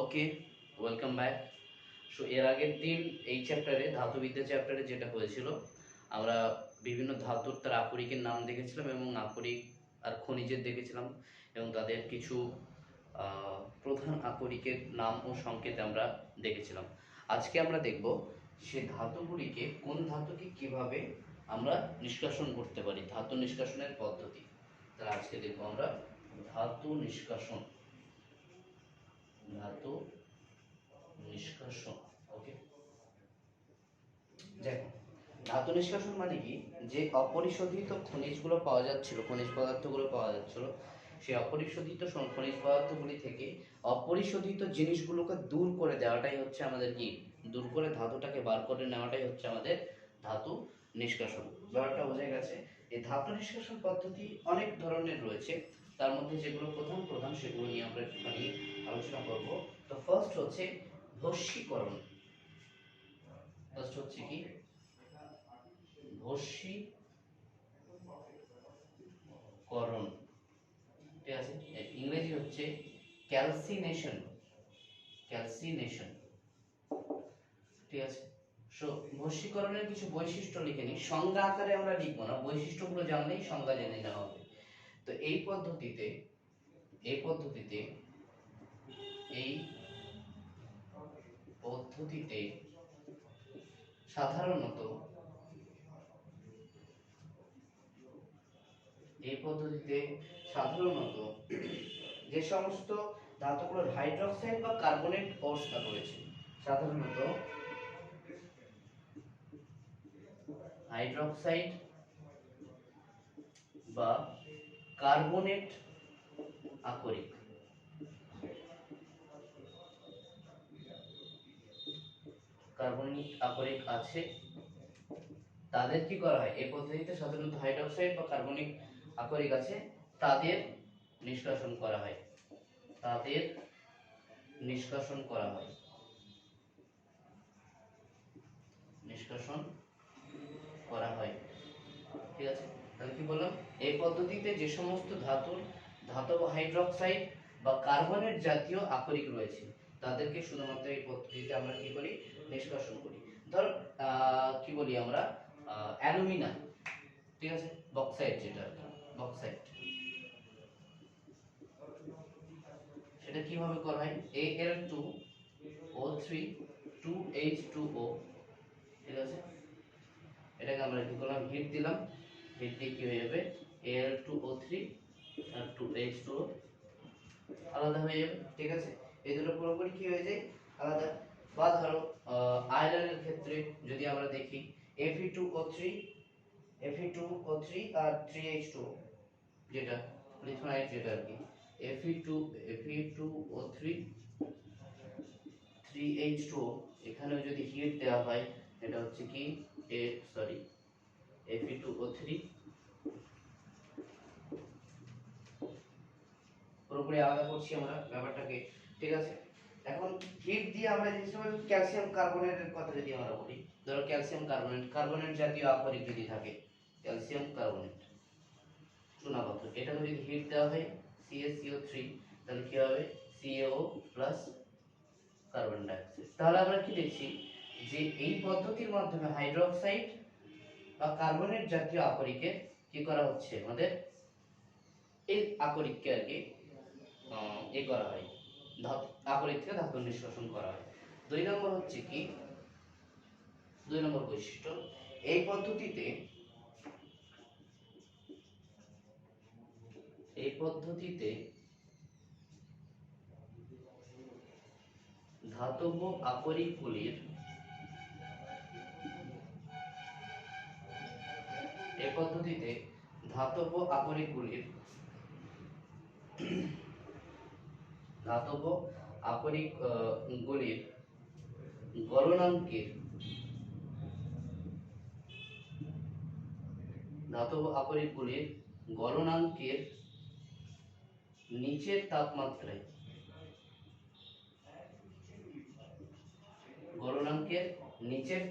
ওকে, welcome back. So এর আগের দিন এই চ্যাপ্টারে ধাতুবিদ্যা চ্যাপ্টারে যেটা হয়েছিল, আমরা বিভিন্ন ধাতুর তার আকরিকের নাম দেখেছিলাম এবং আকরিক আর খনিজের দেখেছিলাম এবং তাদের কিছু প্রধান আকরিকের নাম ও সংকেত আমরা দেখেছিলাম। আজকে আমরা দেখব সে ধাতুগুলিকে, কোন ধাতুকে কিভাবে আমরা নিষ্কাশন করতে পারি, ধাতু নিষ্কাশনের পদ্ধতি। তাহলে আজকে দেখবো আমরা ধাতু নিষ্কাশন। ধাতু নিষ্কাশন। ওকে, দেখো, ধাতু নিষ্কাশন মানে কি, যে অপরিশোধিত খনিজগুলো পাওয়া যাচ্ছিল, খনিজ পদার্থগুলো পাওয়া যাচ্ছিল, সেই অপরিশোধিত খনিজ পদার্থগুলি থেকে অপরিশোধিত জিনিসগুলোকে দূর করে দেওয়াটাই হচ্ছে আমাদের কি, দূর করে ধাতুটাকে বার করে নেওয়াটাই হচ্ছে আমাদের ধাতু নিষ্কাশন। ব্যাপারটা বোঝা গেছে। এই ধাতু নিষ্কাশন পদ্ধতি অনেক ধরনের রয়েছে, তার মধ্যে যেগুলো প্রধান প্রধান সেগুলো নিয়ে আমরা একটুখানি আলোচনা করব। তো ফার্স্ট হচ্ছে ভস্মীকরণ। ফার্স্ট হচ্ছে কি, ভস্মীকরণ। ঠিক আছে, ইংরেজি হচ্ছে ক্যালসিনেশন। ক্যালসিনেশন, ঠিক আছে। সো ভস্মীকরণের কিছু বৈশিষ্ট্য লিখে নিই, সংজ্ঞা আকারে আমরা লিখবো না, বৈশিষ্ট্যগুলো জানলেই সংজ্ঞা জেনে নেওয়া হবে। তো এই পদ্ধতিতে এই পদ্ধতিতে এই পদ্ধতিতে সাধারণত যে সমস্ত ধাতুগুলোর হাইড্রোক্সাইড বা কার্বনেট অবস্থা রয়েছে, সাধারণত হাইড্রোক্সাইড বা কার্বনেট আকরিক, কার্বনিক আকরিক আছে, তাদের কি করা হয়, এই পদ্ধতিতে সাধারণত হাইড্রোক্সাইড বা কার্বনিক আকরিক আছে, তাদের নিষ্কাশন করা হয়। তাদের নিষ্কাশন করা হয়। নিষ্কাশন করা হয়, ঠিক আছে। তাহলে কি বললাম, এই পদ্ধতিতে যে সমস্ত ধাতব হাইড্রোক্সাইড বা কার্বনেট জাতীয় আকরিক রয়েছে, তাদেরকে শুধুমাত্র এই পদ্ধতিতে আমরা কি করি, নিষ্কাশন করি। ধর কি বলি আমরা, অ্যালুমিনা, ঠিক আছে, বক্সাইট, যেটা বক্সাইট, সেটা কিভাবে করা হয়, Al2O3 2H2O, ঠিক আছে। এটাকে আমরা কি করলাম, হিট দিলাম, হিট দিয়ে কি হয়ে যাবে, Al2O3 আর 2H2O আলাদা হয়ে যাবে, ঠিক আছে। এই দুটো পুরোপুরি কি হয়ে যায়, আলাদা। বা ধরো আয়রনের ক্ষেত্রে যদি আমরা দেখি, Fe2O3 আর 3H2O, যেটা লিথোনাইট, যেটা আর কি Fe2O3 3H2O, এখানেও যদি হিট দেওয়া হয়, এটা হচ্ছে কি Fe2O3 পুরোপুরি আলাদা করছি আমরা ব্যাপারটাকে, ঠিক আছে। এখন হিট দিয়ে আমরা যে সময় ক্যালসিয়াম কার্বনেটের কথা যদি আমরা বলি, ধরো ক্যালসিয়াম কার্বনেট জাতীয় আকরিক যদি থাকে, ক্যালসিয়াম কার্বনেট চুনাপাথর, এটাকে যদি হিট দেওয়া হয় CaCO3, তাহলে কি হবে, CaO প্লাস কার্বন ডাইঅক্সাইড। তাহলে আমরা কি দেখছি, যে এই পদ্ধতির মাধ্যমে হাইড্রোক্সাইড বা কার্বনেট জাতীয় আকরিকের কি করা হচ্ছে, আমাদের এই আকরিককে আর কি করা হয়, আকরিক থেকে ধাতু নিষ্কাশন করা হয়। দুই নম্বর হচ্ছে কি, দুই নম্বর বৈশিষ্ট্য, এই পদ্ধতিতে ধাতব আকরিকগুলির ধাতব আকরিকগুলির গলনাঙ্কের নিচের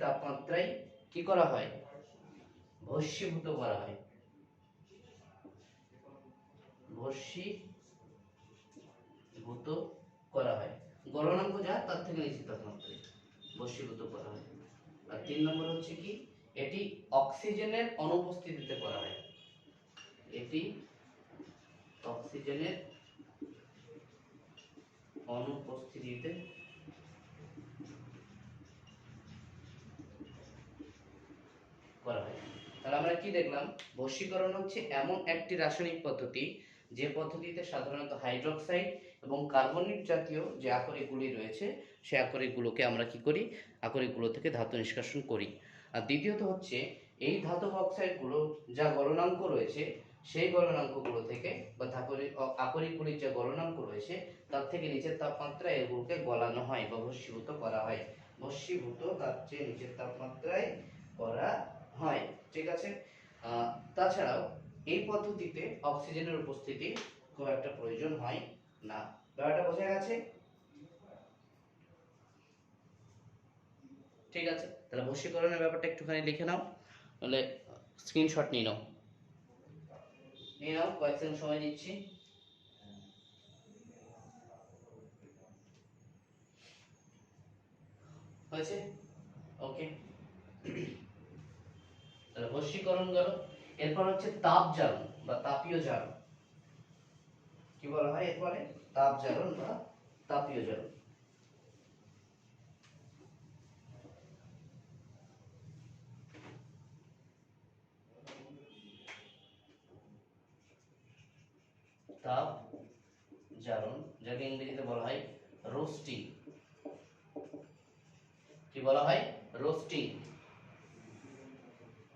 তাপমাত্রায় কি করা হয়, ভস্মীভূত করা হয়। গলনাঙ্ক তার থেকে নিচে তাপমাত্রায় বশীভূত করা হয়। আর 3 নম্বর হচ্ছে কি, এটি অক্সিজেনের অনুপস্থিতিতে করা হয়। এটি অক্সিজেনের অনুপস্থিতিতে করা হয়। তাহলে আমরা কি দেখলাম, বশীকরণ হচ্ছে এমন একটি রাসায়নিক পদ্ধতি যে পদ্ধতিতে সাধারণত হাইড্রোক্সাইড এবং কার্বনিক জাতীয় যে আকরিকগুলি রয়েছে সেই আকরিকগুলোকে আমরা কি করি, আকরিকগুলো থেকে ধাতু নিষ্কাশন করি। আর দ্বিতীয়ত হচ্ছে এই ধাতব অক্সাইডগুলো যা গলনাঙ্ক রয়েছে সেই গলনাঙ্কগুলো থেকে বা আকরিকগুলির যে গলনাঙ্ক রয়েছে তার থেকে নিচের তাপমাত্রায় এগুলোকে গলানো হয় বা ভস্মীভূত করা হয়। ভস্মীভূত তার চেয়ে নিচের তাপমাত্রায় করা হয়, ঠিক আছে। তাছাড়াও এই পদ্ধতিতে অক্সিজেনের উপস্থিতি খুব একটা প্রয়োজন হয় না। ব্যাপারটা বোঝা গেছে? ঠিক আছে, তাহলে বশীকরণের ব্যাপারটা একটুখানি লিখে নাও, তাহলে স্ক্রিনশট নিয়ে নাও, কয়েক সেকেন্ড সময় দিচ্ছি। হয়েছে? ওকে, তাহলে বশীকরণ গেল। এরপর হচ্ছে তাপ জারণ বা তাপীয় জারণ। কি বলা হয় এরপরে? তাপ জারণ বা তাপীয় জারণ। তাপ জারণ, যাকে ইংরেজিতে বলা হয় রোস্টিং। কি বলা হয়? রোস্টিং।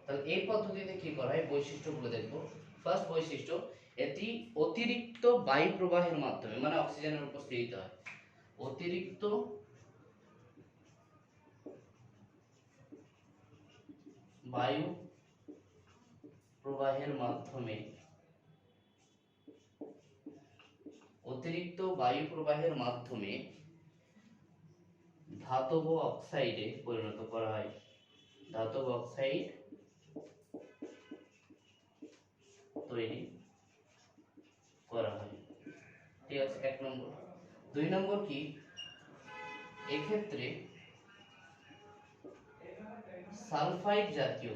তাহলে এই পদ্ধতিতে কি করা হয় বৈশিষ্ট্যগুলো দেখবো। ফার্স্ট বৈশিষ্ট্য, এটি অতিরিক্ত বায়ু প্রবাহের মাধ্যমে, মানে অক্সিজেনের উপস্থিতিতে হয়। অতিরিক্ত বায়ু প্রবাহের মাধ্যমে, অতিরিক্ত বায়ু প্রবাহের মাধ্যমে ধাতব অক্সাইডে পরিণত করা হয়। ধাতব অক্সাইড তৈরি করা হয়, ঠিক আছে, 1 নম্বর। 2 নম্বর কি, এক্ষেত্রে সালফাইড জাতীয়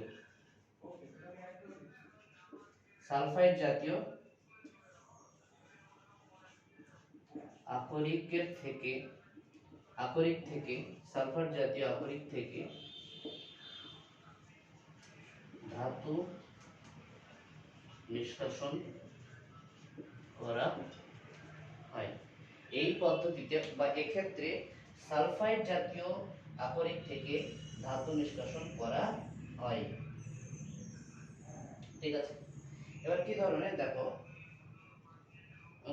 আকরিক থেকে সালফার জাতীয় আকরিক থেকে ধাতু নিষ্কাশন করা হয়। এই পদ্ধতিতে বা এক্ষেত্রে সালফাইড জাতীয় আকরিক থেকে ধাতু নিষ্কাশন করা হয়, ঠিক আছে। এবার কি ধরনের দেখো,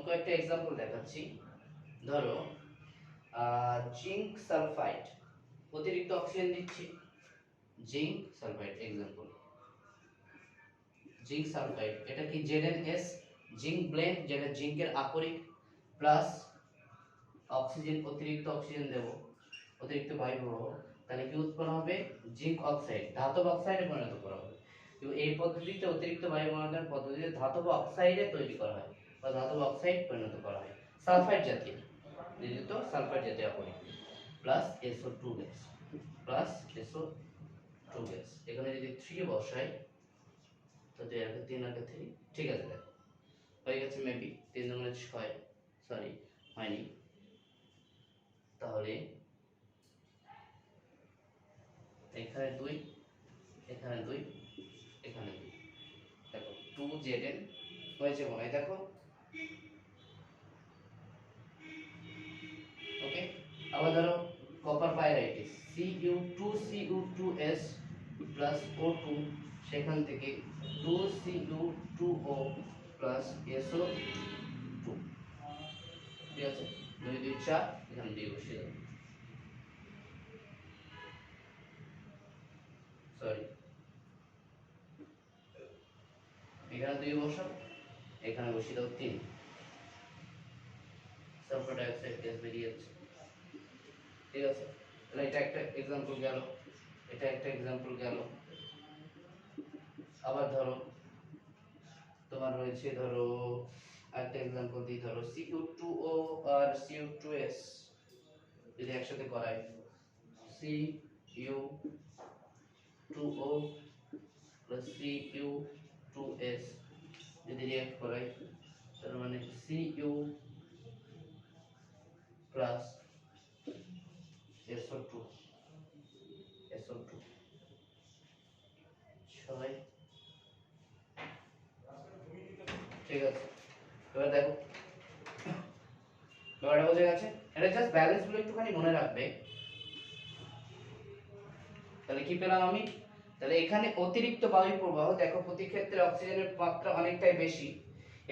কয়েকটা এক্সাম্পল দেখাচ্ছি। ধরো জিঙ্ক সালফাইড, অতিরিক্ত অক্সিজেন দিচ্ছি, zinc sulphide example. Zinc sulphide এটা কি ZnS, জিঙ্ক ব্লেন্ড, যেটা জিঙ্কের আকরিক প্লাস অক্সিজেন, অতিরিক্ত অক্সিজেন দেব, অতিরিক্ত বায়ু প্রবাহ, তাহলে কি উৎপন্ন হবে? জিঙ্ক অক্সাইড, ধাতব অক্সাইডে পরিণত করা হবে। কিন্তু এই পদ্ধতিতে অতিরিক্ত বায়ু মনোনয়ন পদ্ধতিতে ধাতব অক্সাইডে তৈরি করা হয় বা ধাতব অক্সাইড পরিণত করা হয় সালফাইড জাতীয়, দ্বিতীয়ত সালফাইড জাতীয় আকরিক plus SO2 gas, plus SO2 gas. এখানে যদি 3 বসাই তো 2 আর 3 আর 3, ঠিক আছে, দেখো হয়ে গেছে মেবি 3 দুগুণে 6, সরি হয়নি, তাহলে এখানে 2, এখানে 2, এখানে 2, দেখো 2Zn হয়েছে মনে হয়, দেখো। ওকে, আবার ধরো copper pyrites Cu2Cu2S plus O2, সেখান থেকে 2Cu2O প্লাস SO2, ঠিক আছে, 2 2 4, এখানে 2 বসিয়ে দাও, সরি এখানে 2 বসাও, এখানে বসিয়ে দাও 3, সালফার ডাইঅক্সাইড গ্যাস বেরিয়ে যাচ্ছে, ঠিক আছে। তাহলে এটা একটা एग्जांपल গেল, এটা একটা एग्जांपल গেল। আবার ধরো তোমার রয়েছে, ধরো একটা एग्जांपल দিই, ধরো Cu2O আর Cu2S, যদি একসাথে করাই Cu2O প্লাস Cu2S যদি রিঅ্যাক্ট করাই তার মানে Cu প্লাস SO2 6 ঠিক আছে। এবার দেখো ব্যাপারটা বোঝা গেছে। এটা জাস্ট ব্যালেন্স গুলো একটুখানি মনে রাখবে। তাহলে কি পেলাম আমি? তাহলে এখানে অতিরিক্ত বায়ু প্রবাহ, দেখো প্রতি ক্ষেত্রে অক্সিজেনের মাত্রা অনেকটাই বেশি,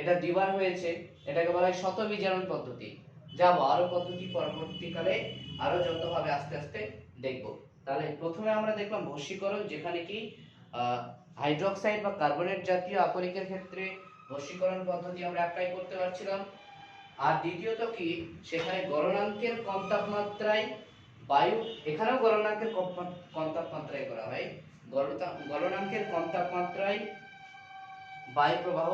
এটা দ্বিবার হয়েছে, এটাকে বলা হয় শত বিজারণ পদ্ধতি। যাব আরো পদ্ধতি পরবর্তীকালে আরো যতভাবে আস্তে আস্তে দেখব। তাহলে প্রথমে আমরা দেখলাম বশীকরণ, যেখানে কি হাইড্রোক্সাইড বা কার্বনেট জাতীয় আকরিকের ক্ষেত্রে বশীকরণ পদ্ধতি আমরা অ্যাপ্লাই করতে পারছিলাম। আর দ্বিতীয়ত কি, সেখানে গলনাঙ্কের কম তাপমাত্রায় বায়ু, এখানেও গলনাঙ্কের কম তাপমাত্রায় করা হয়, গলনাঙ্কের কম তাপমাত্রায় বায়ু প্রবাহ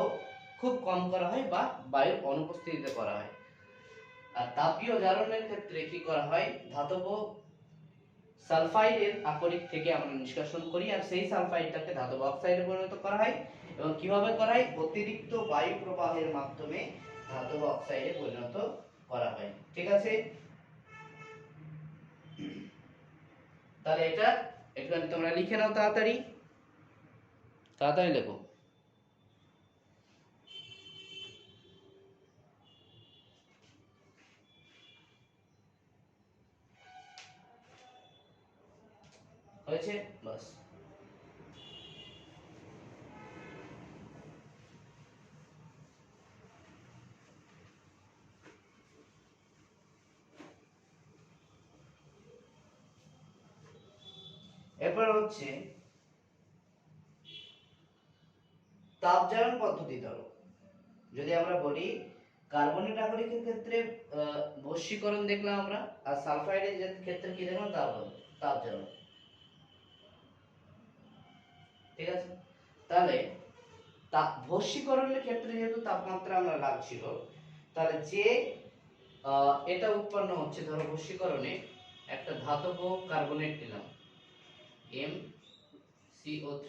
খুব কম করা হয় বা বায়ুর অনুপস্থিতিতে করা হয়। আর তাপীয় জারণের ক্ষেত্রে কি করা হয়, ধাতব সালফাইডের আকরিক থেকে আমরা নিষ্কাশন করি আর সেই সালফাইডটাকে ধাতব অক্সাইডে পরিণত করা হয়। এবং কিভাবে করা হয়, অতিরিক্ত বায়ু প্রবাহের মাধ্যমে ধাতব অক্সাইডে পরিণত করা হয়। ঠিক আছে, তাহলে এটা একটু তোমরা লিখে নাও, তাড়াতাড়ি তাড়াতাড়ি লেখো। হয়েছে? বাস। এরপর হচ্ছে তাপজারণ পদ্ধতি। ধরো যদি আমরা বলি কার্বনেট আকরিকের ক্ষেত্রে বশীকরণ দেখলাম আমরা, আর সালফাইডের ক্ষেত্রে কি দেখলাম, তাপজারণ। ঠিক আছে, তাহলে বশীকরণের ক্ষেত্রে যেহেতু তাপমাত্রা আমরা লাগছিল, তাহলে যে এটা উৎপন্ন হচ্ছে, ধরো বশীকরণে একটা ধাতব কার্বনেট নিলাম MCO3,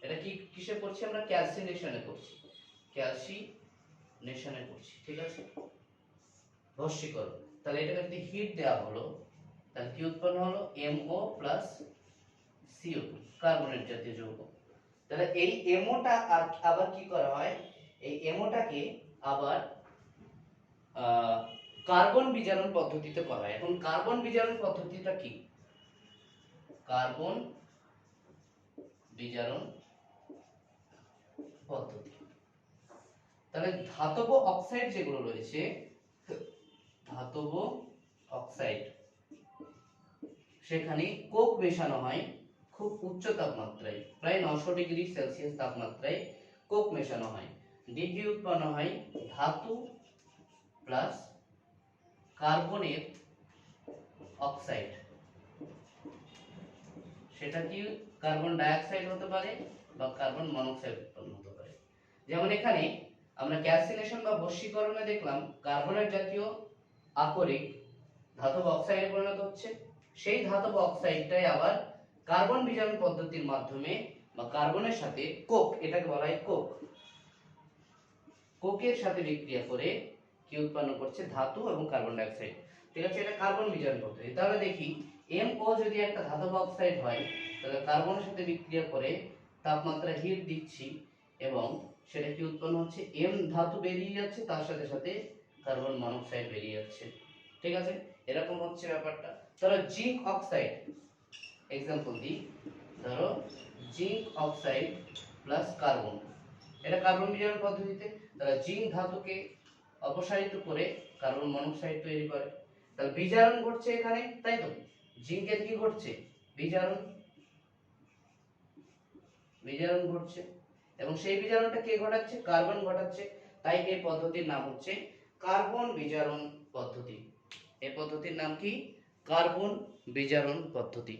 এটা কি কিসে করছি আমরা, ক্যালসিনেশনে করছি, ক্যালসিনেশনে করছি। ঠিক আছে, বশীকরণ। তাহলে এটাকে যদি হিট দেওয়া হলো, তাহলে কি উৎপন্ন হলো, MO প্লাস CO2, কার্বনেট জাতীয় যৌগ। তাহলে এই এমওটা আবার কি করা হয়, এই এমওটাকে আবার কার্বন বিজারণ পদ্ধতিতে করা হয়। এখন কার্বন বিজারণ পদ্ধতিটা কি, কার্বন বিজারণ পদ্ধতি। তাহলে ধাতব অক্সাইড যেগুলো রয়েছে, ধাতব অক্সাইড, সেখানে কোক মেশানো হয় খুব উচ্চ তাপমাত্রায়, প্রায় 900 ডিগ্রি সেলসিয়াস তাপমাত্রায় কোক মেশানো হয়। ডিগ্রি উৎপন্ন হয় ধাতু প্লাস কার্বনের অক্সাইড। সেটা কি কার্বন ডাইঅক্সাইড হতে পারে বা কার্বন মনোক্সাইড উৎপন্ন হতে পারে। যেমন এখানে আমরা ক্যালসিনেশন বা বশীকরণে দেখলাম কার্বনেট জাতীয় আকরিক ধাতব অক্সাইডে পরিণত হচ্ছে, সেই ধাতব অক্সাইডটাই আবার কার্বন বিজারণ পদ্ধতির মাধ্যমে বা কার্বনের সাথে কোক, এটাকে বলা হয় কোক, কোকের সাথে বিক্রিয়া করে কি উৎপন্ন করছে, ধাতু এবং কার্বন ডাই অক্সাইড। ঠিক আছে, এটা কার্বন বিজারণ পদ্ধতি। তাহলে দেখি MO যদি একটা ধাতব অক্সাইড হয়, তাহলে কার্বনের সাথে বিক্রিয়া করে তাপমাত্রা হিট দিচ্ছি এবং সেটা কি উৎপন্ন হচ্ছে, M ধাতু বেরিয়ে যাচ্ছে, তার সাথে সাথে কার্বন মনোক্সাইড বেরিয়ে যাচ্ছে। ঠিক আছে, এরকম হচ্ছে ব্যাপারটা। ধরো জিঙ্ক অক্সাইড, এক্সাম্পল দিই, ধরো জিঙ্ক অক্সাইড প্লাস কার্বন, এটা কার্বন বিজারণ পদ্ধতিতে। তাহলে জিঙ্ক ধাতুকে অপসারিত করে কার্বন মনোক্সাইড তৈরি করে, তাহলে বিজারণ ঘটছে এখানে, তাই তো? জিঙ্কের কি ঘটছে, বিজারণ, বিজারণ ঘটছে এবং সেই বিজারণটা কে ঘটাচ্ছে, কার্বন ঘটাচ্ছে। তাই এই পদ্ধতির নাম হচ্ছে কার্বন বিজারণ পদ্ধতি। এই পদ্ধতির নাম কি, কার্বন বিজারণ পদ্ধতি।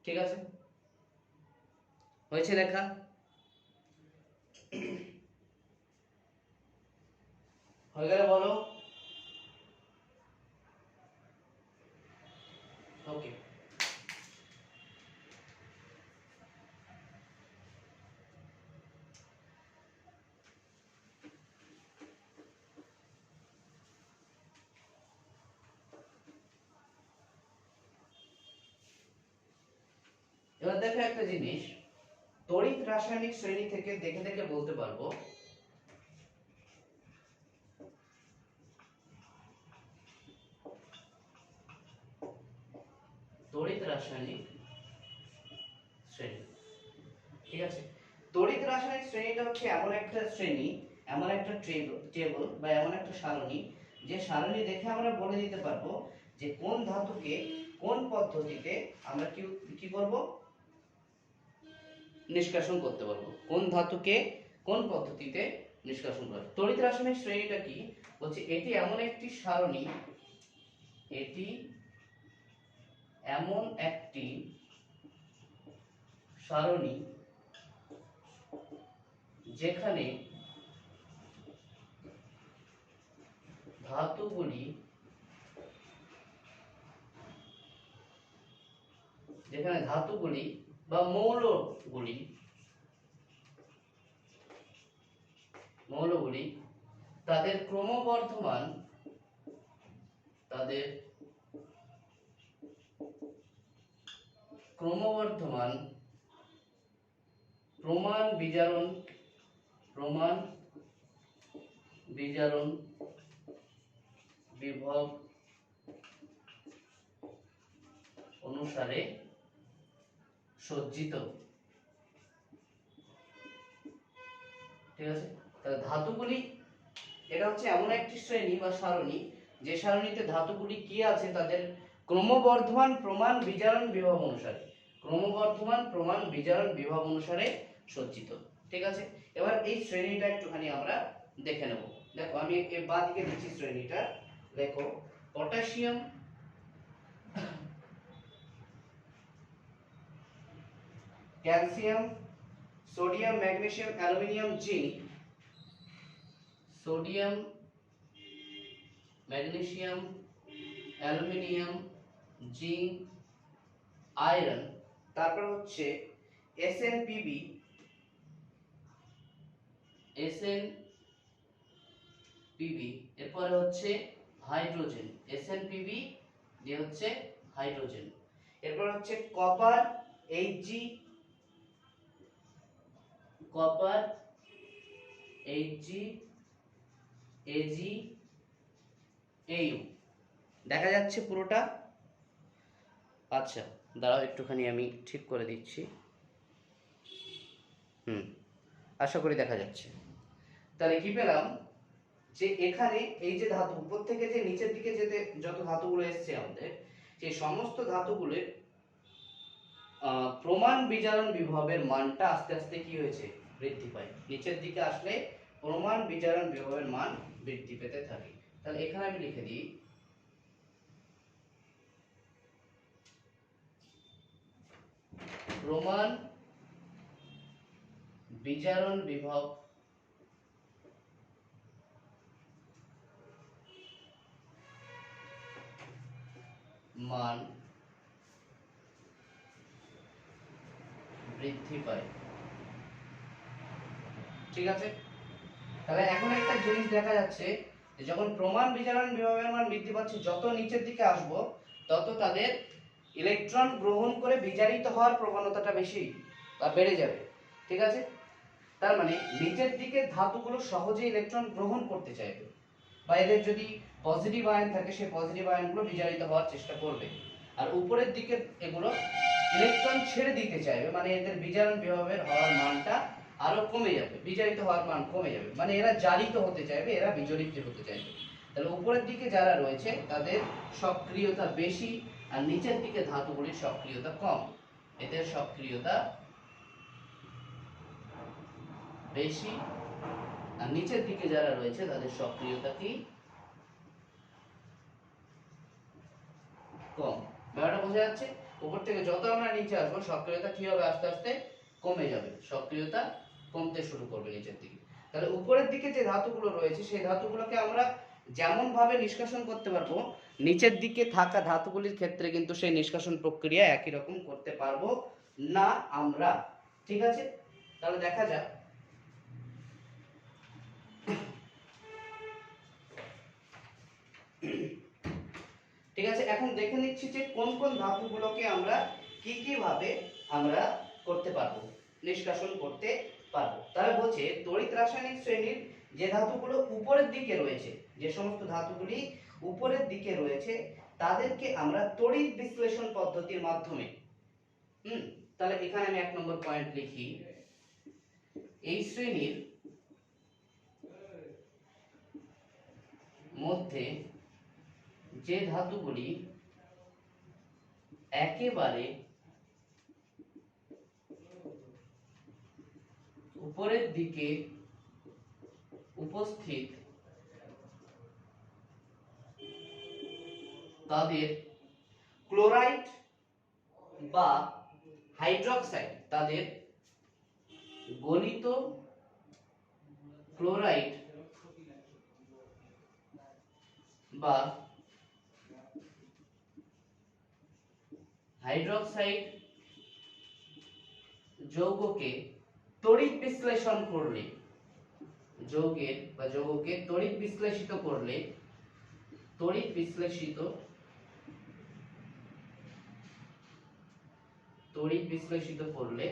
ঠিক আছে, হয়েছে লেখা? হয়ে গেলে বলো। ওকে, এবার দেখো একটা জিনিস, তড়িৎ রাসায়নিক শ্রেণী থেকে দেখে দেখে বলতে পারবো তড়িৎ রাসায়নিক শ্রেণী। ঠিক আছে, তড়িৎ রাসায়নিক শ্রেণীটা হচ্ছে এমন একটা শ্রেণী, এমন একটা টেবল বা এমন একটা সারণী, যে সারণী দেখে আমরা বলে দিতে পারবো যে কোন ধাতুকে কোন পদ্ধতিতে আমরা কি করব, নিষ্কাশন করতে পারবো, কোন ধাতুকে কোন পদ্ধতিতে নিষ্কাশন করব। তড়িৎ রাসায়নিক শ্রেণীটা কি বলছে, এটি এমন একটি সারণী, এটি এমন একটি সারণী যেখানে ধাতুগুলি বা মৌলগুলি তাদের ক্রমবর্ধমান প্রমাণ বিজারণ বিভব অনুসারে সজ্জিত। ঠিক আছে, তাহলে ধাতুগুলি, এটা হচ্ছে এমন একটি শ্রেণী বা সারণী, যে সারণীতে ধাতুগুলি কি আছে তাদের ক্রমবর্ধমান প্রমাণ বিজারণ বিভব অনুসারে সজ্জিত। ঠিক আছে, এবার এই শ্রেণীটা একটুখানি আমরা দেখে নেব। দেখো আমি বাঁ দিকে দিচ্ছি শ্রেণীটা, দেখো potassium, calcium, sodium, magnesium, aluminium, zinc, sodium, magnesium, aluminium, zinc, iron, তারপর হচ্ছে এসএনপিবি, এরপরে হচ্ছে হাইড্রোজেন, এসএনপিবি দিয়ে হচ্ছে হাইড্রোজেন, এরপর হচ্ছে কপার, এইচজি, এজি, এইউ। দেখা যাচ্ছে পুরোটা? আচ্ছা দাঁড়াও একটুখানি আমি ঠিক করে দিচ্ছি। আশা করি দেখা যাচ্ছে। তাহলে কি পেলাম, যে এখানে এই যে ধাতু উপর থেকে যে নিচের দিকে যেতে যত ধাতুগুলো এসছে আমাদের, সেই সমস্ত ধাতুগুলোর প্রমাণ বিজারণ বিভবের মানটা আস্তে আস্তে কি হয়েছে, বৃদ্ধি পায়। নিচের দিকে আসলে প্রমাণ বিজারণ বিভবের মান বৃদ্ধি পেতে থাকে। তাহলে এখানে আমি লিখে দিই প্রমাণ বিজারণ বিভব মান বৃদ্ধি পায়। ঠিক আছে, তাহলে এখন একটা জিনিস দেখা যাচ্ছে যে যখন প্রমাণ বিজারণ বিভবের মান বৃদ্ধি পাচ্ছে, যত নিচের দিকে আসব তত তাদের ইলেকট্রন গ্রহণ করে বিজারিত হওয়ার প্রবণতাটা বেশি বা বেড়ে যাবে। ঠিক আছে, তার মানে নিচের দিকে ধাতুগুলো সহজে ইলেকট্রন গ্রহণ করতে চাইবে, বা এদের যদি পজিটিভ আয়ন থাকে সেই পজিটিভ আয়নগুলো বিজারিত হওয়ার চেষ্টা করবে, আর উপরের দিকে এগুলো ইলেকট্রন ছেড়ে দিতে চাইবে, মানে এদের বিজারণ বিভবের হওয়ার মানটা আরো কমে যাবে, বিজারিত হওয়ার মান কমে যাবে, মানে এরা জারিত হতে চাইবে, এরা বিজড়িত হতে চাইবে। তাহলে উপরের দিকে যারা রয়েছে তাদের সক্রিয়তা বেশি, আর নিচের দিকে ধাতুগুলির সক্রিয়তা কম। এদের সক্রিয়তা বেশি, আর নিচের দিকে যারা রয়েছে তাদের সক্রিয়তা কি, কম। ব্যাপারটা বোঝা যাচ্ছে? উপর থেকে যত আমরা নিচে আসবো সক্রিয়তা কি হবে, আস্তে আস্তে কমে যাবে, সক্রিয়তা কমতে শুরু করবে নিচের দিকে। তাহলে উপরের দিকে যে ধাতুগুলো রয়েছে সেই ধাতুগুলোকে আমরা যেমন ভাবে নিষ্কাশন করতে পারবো, নিচের দিকে থাকা ধাতুগুলির ক্ষেত্রে কিন্তু সেই নিষ্কাশন প্রক্রিয়া একই রকম করতে পারবো না আমরা। ঠিক আছে, তাহলে দেখা যাক। ঠিক আছে, এখন দেখে নিচ্ছি যে কোন কোন ধাতুগুলোকে আমরা কি ভাবে আমরা করতে পারবো, নিষ্কাশন করতে পারবো। তাহলে বলছে তড়িৎ রাসায়নিক শ্রেণীর যে ধাতুগুলো উপরের দিকে রয়েছে, যে সমস্ত ধাতুগুলি উপরের দিকে রয়েছে তাদেরকে আমরা তড়িৎ বিশ্লেষণ পদ্ধতির মাধ্যমে, তাহলে এখানে আমি 1 নম্বর পয়েন্ট লিখি, এই শ্রেণীর মধ্যে যে ধাতুগুলি একেবারে উপরের দিকে উপস্থিত তাদের ক্লোরাইড বা হাইড্রক্সাইড, তাদের গলিত ক্লোরাইড বা হাইড্রক্সাইড যৌগকে তড়িৎ বিশ্লেষণ করলে, যৌগকে তড়িৎ বিশ্লেষিত করলে, তড়িৎ বিশ্লেষিত করলে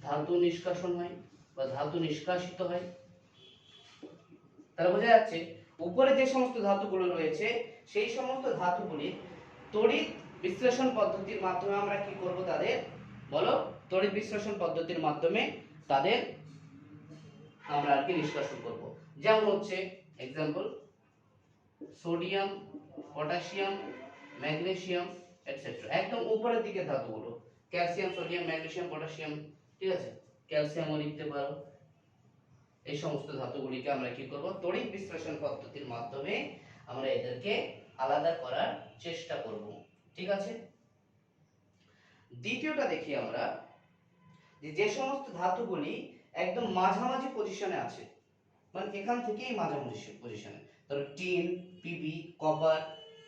ধাতু নিষ্কাশন হয় বা ধাতু নিষ্কাশিত হয়। তাহলে বোঝা যাচ্ছে উপরে যে সমস্ত ধাতুগুলো রয়েছে সেই সমস্ত ধাতুগুলির তড়িৎ বিশ্লেষণ পদ্ধতির মাধ্যমে আমরা কি করব, তাদের বলো, তড়িৎ বিশ্লেষণ পদ্ধতির মাধ্যমে তাদের আমরা আর কি নিষ্কাশন করব। যেমন হচ্ছে example sodium, potassium, magnesium etcetera, একদম উপরের দিকে ধাতুগুলো, ক্যালসিয়াম, সোডিয়াম, ম্যাগনেসিয়াম, পটাশিয়াম, ঠিক আছে, ক্যালসিয়ামও লিখতে পারো। এই সমস্ত ধাতুগুলিকে আমরা কি করব, তড়িৎ বিশ্লেষণ পদ্ধতির মাধ্যমে আমরা এদেরকে আলাদা করার চেষ্টা করব। ঠিক আছে, দ্বিতীয়টা দেখি আমরা, যে সমস্ত ধাতুগুলি একদম মাঝামাঝি পজিশনে আছে, মানে এখান থেকেই মাঝামাঝি পজিশনে, ধরো টিন, পিবি, কপার,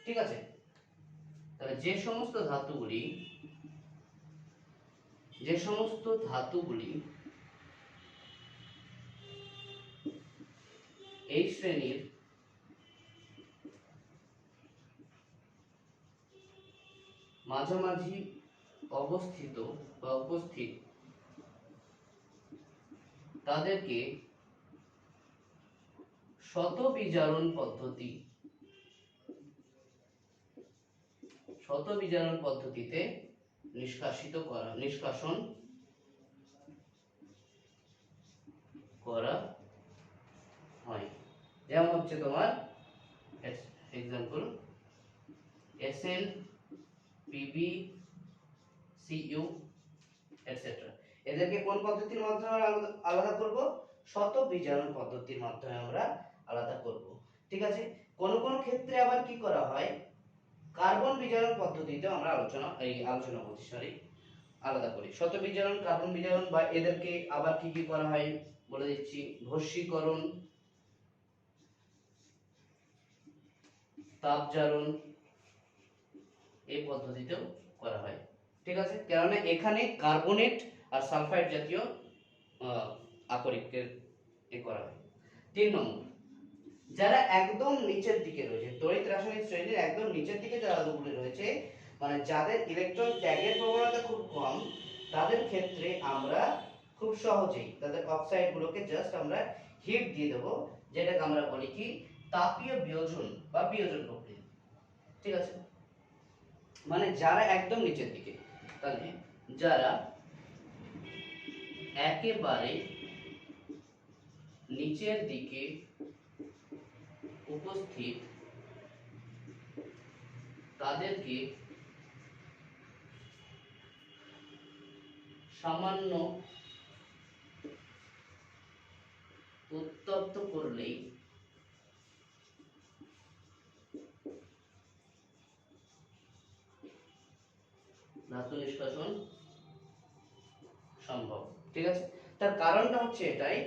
ঠিক আছে। তাহলে যে সমস্ত ধাতুগুলি এই শ্রেণীর মাঝামাঝি অবস্থিত বা উপস্থিত তাদেরকে শতবিজারণ পদ্ধতিতে নিষ্কাশন করা হয়। যেমন হচ্ছে তোমার example SN, PB, CU etcetera. এদেরকে কোন পদ্ধতির মাধ্যমে আলাদা করব, শতবিজারণ পদ্ধতির মাধ্যমে আমরা আলাদা করব। ঠিক আছে, কোন কোন ক্ষেত্রে আবার কি করা হয়, কার্বন বিজারণ পদ্ধতিতে আমরা আলোচনা করছি, আলাদা করি। শতবিজারণ, কার্বন বিজারণ, বা এদেরকে আবার কি করা হয় বলে দিচ্ছি, ভস্মীকরণ, তাপজারণ, এই পদ্ধতিতেও করা হয়। ঠিক আছে, কারণ এখানে কার্বনেট আর সালফাইড জাতীয় আকরিকের করা হয়। 3 নম্বর, যারা একদম নিচের দিকে রয়েছে, তড়িৎ রাসায়নিক শ্রেণীর একদম নিচের দিকে যারা ধাতুগুলি রয়েছে, মানে যাদের ইলেকট্রন ত্যাগের প্রবণতা খুব কম, তাদের ক্ষেত্রে আমরা খুব সহজেই তাদের অক্সাইড গুলোকে জাস্ট আমরা হিট দিয়ে দেব, যেটাকে আমরা বলি কি তাপীয় বিয়োজন বা বিয়োজন প্রক্রিয়া। ঠিক আছে, মানে যারা একদম নিচের দিকে, তাহলে যারা একেবারে নিচের দিকে উপস্থিত তাদেরকে সামান্য উত্তপ্ত করলেই ধাতু নিষ্কাশন সম্ভব। ঠিক আছে, তার কারণটা হচ্ছে এটাই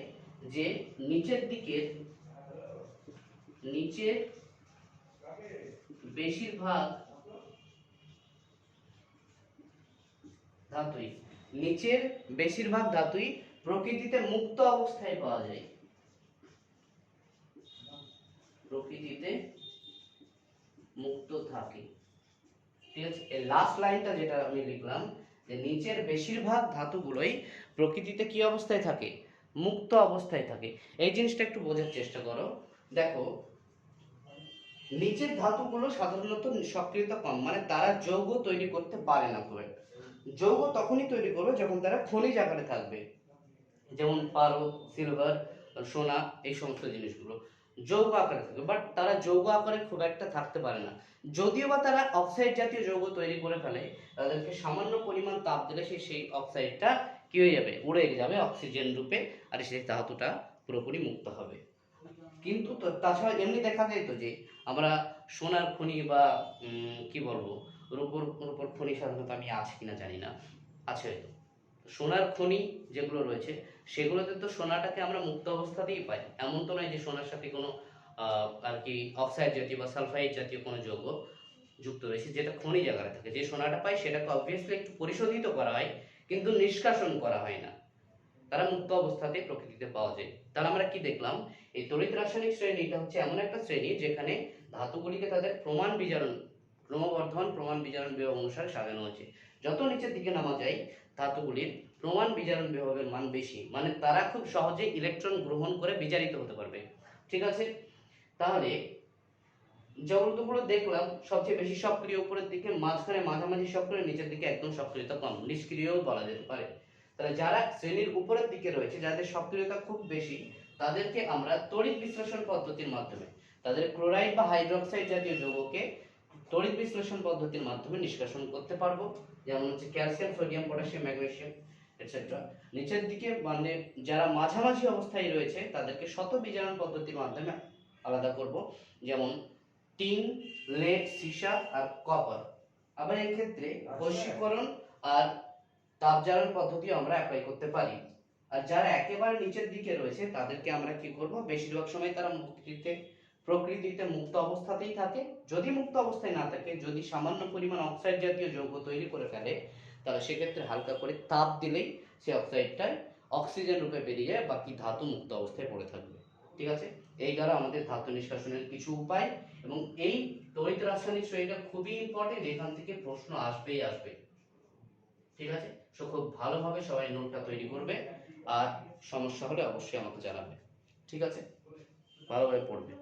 যে নিচের দিকের নিচের বেশিরভাগ ধাতুই প্রকৃতিতে মুক্ত অবস্থায় পাওয়া যায়। প্রকৃতিতে মুক্ত থাকে। ঠিক আছে, এই লাস্ট লাইনটা যেটা আমি লিখলাম যে নিচের বেশিরভাগ ধাতুগুলোই প্রকৃতিতে কি অবস্থায় থাকে? মুক্ত অবস্থায় থাকে। এই জিনিসটা একটু বোঝার চেষ্টা করো। দেখো, নিচের ধাতুগুলো সাধারণত সক্রিয়তা কম, মানে তারা যৌগ তৈরি করতে পারে না খুব একটা। যৌগ তখনই তৈরি করবে যখন তারা খনিজ আকারে থাকবে, যেমন পারদ, সিলভার, সোনা, এই সমস্ত জিনিসগুলো যৌগ আকারে থাকে, বাট তারা যৌগ আকারে খুব একটা থাকতে পারে না। যদিও বা তারা অক্সাইড জাতীয় যৌগ তৈরি করে ফেলে, তাদেরকে সামান্য পরিমাণ তাপ দিলে সেই অক্সাইডটা কি হয়ে যাবে? উড়ে যাবে অক্সিজেন রূপে, আর সেই ধাতুটা পুরোপুরি মুক্ত হবে। কিন্তু তাছাড়া এমনি দেখা যায় তো যে আমরা সোনার খনি বা কি বলবো, রূপোর খনি সাধারণত আমি আছে কিনা জানি না, আছে হয়তো। সোনার খনি যেগুলো রয়েছে সেগুলোতে তো সোনাটাকে আমরা মুক্ত অবস্থাতেই পাই। এমন তো নয় যে সোনার সাথে কোনো আর কি অক্সাইড জাতীয় বা সালফাইড জাতীয় কোনো যৌগ যুক্ত রয়েছে, যেটা খনিজ আকারে থাকে। যে সোনাটা পাই সেটাকে অবভিয়াসলি একটু পরিশোধিত করা হয়, কিন্তু নিষ্কাশন করা হয় না। তারা মুক্ত অবস্থাতে প্রকৃতিতে পাওয়া যায়। তাহলে আমরা কি দেখলাম? এই তড়িৎ রাসায়নিক শ্রেণীটা হচ্ছে এমন একটা শ্রেণী যেখানে ধাতুগুলিকে তাদের ক্রমবর্ধমান প্রমাণ বিজারণ বিভব অনুসারে সাজানো হয়েছে। যত নিচের দিকে নামা যায় ধাতুগুলির প্রমাণ বিজারণ বিভবের মান বেশি, মানে তারা খুব সহজে ইলেকট্রন গ্রহণ করে বিজারিত হতে পারবে। ঠিক আছে, তাহলে যৌগগুলো দেখলাম সবচেয়ে বেশি সক্রিয় উপরের দিকে, মাঝখানে মাঝামাঝি সক্রিয়, নিচের দিকে একদম সক্রিয়তা কম, নিষ্ক্রিয়ও বলা যেতে পারে। তাহলে যারা শ্রেণীর উপরের দিকে রয়েছে, যাদের সক্রিয়তা খুব বেশি, তাদেরকে আমরা তড়িৎ বিশ্লেষণ পদ্ধতির মাধ্যমে তাদের ক্লোরাইড বা হাইড্রোক্সাইড জাতীয় যৌগকে তড়িৎ বিশ্লেষণ পদ্ধতির মাধ্যমে নিষ্কাশন করতে পারবো, যেমন হচ্ছে calcium, sodium, potassium, magnesium etcetera. নিচের দিকে মানে যারা মাঝামাঝি অবস্থায় রয়েছে তাদেরকে শত বিজারণ পদ্ধতির মাধ্যমে আলাদা করব, যেমন টিন, লেড, সীসা আর কপার। আবার এই ক্ষেত্রে বৈশ্বিকরণ আর তাপজারণ পদ্ধতি আমরা অ্যাপ্লাই করতে পারি। আর যারা একেবারে নিচের দিকে রয়েছে তাদেরকে আমরা কি করব? বেশিরভাগ সময় তারা প্রকৃতিতে মুক্ত অবস্থাতেই থাকে। যদি মুক্ত অবস্থায় না থাকে, যদি সামান্য পরিমাণ অক্সাইড জাতীয় যৌগ তৈরি করে ফেলে, তাহলে সেক্ষেত্রে হালকা করে তাপ দিলেই সেই অক্সাইডটা অক্সিজেন রূপে বেরিয়ে যায়, বাকি ধাতু মুক্ত অবস্থায় পড়ে থাকবে। ঠিক আছে, এই গেল আমাদের ধাতু নিষ্কাশনের কিছু উপায়। এবং এই তড়িৎ রাসায়নিক শ্রেণীটা খুবই ইম্পর্টেন্ট, এখান থেকে প্রশ্ন আসবেই আসবে। ঠিক আছে, সো খুব ভালোভাবে সবাই নোটটা তৈরি করবে, আর সমস্যা হলে অবশ্যই আমাকে জানাবে। ঠিক আছে, ভালোভাবে পড়বে।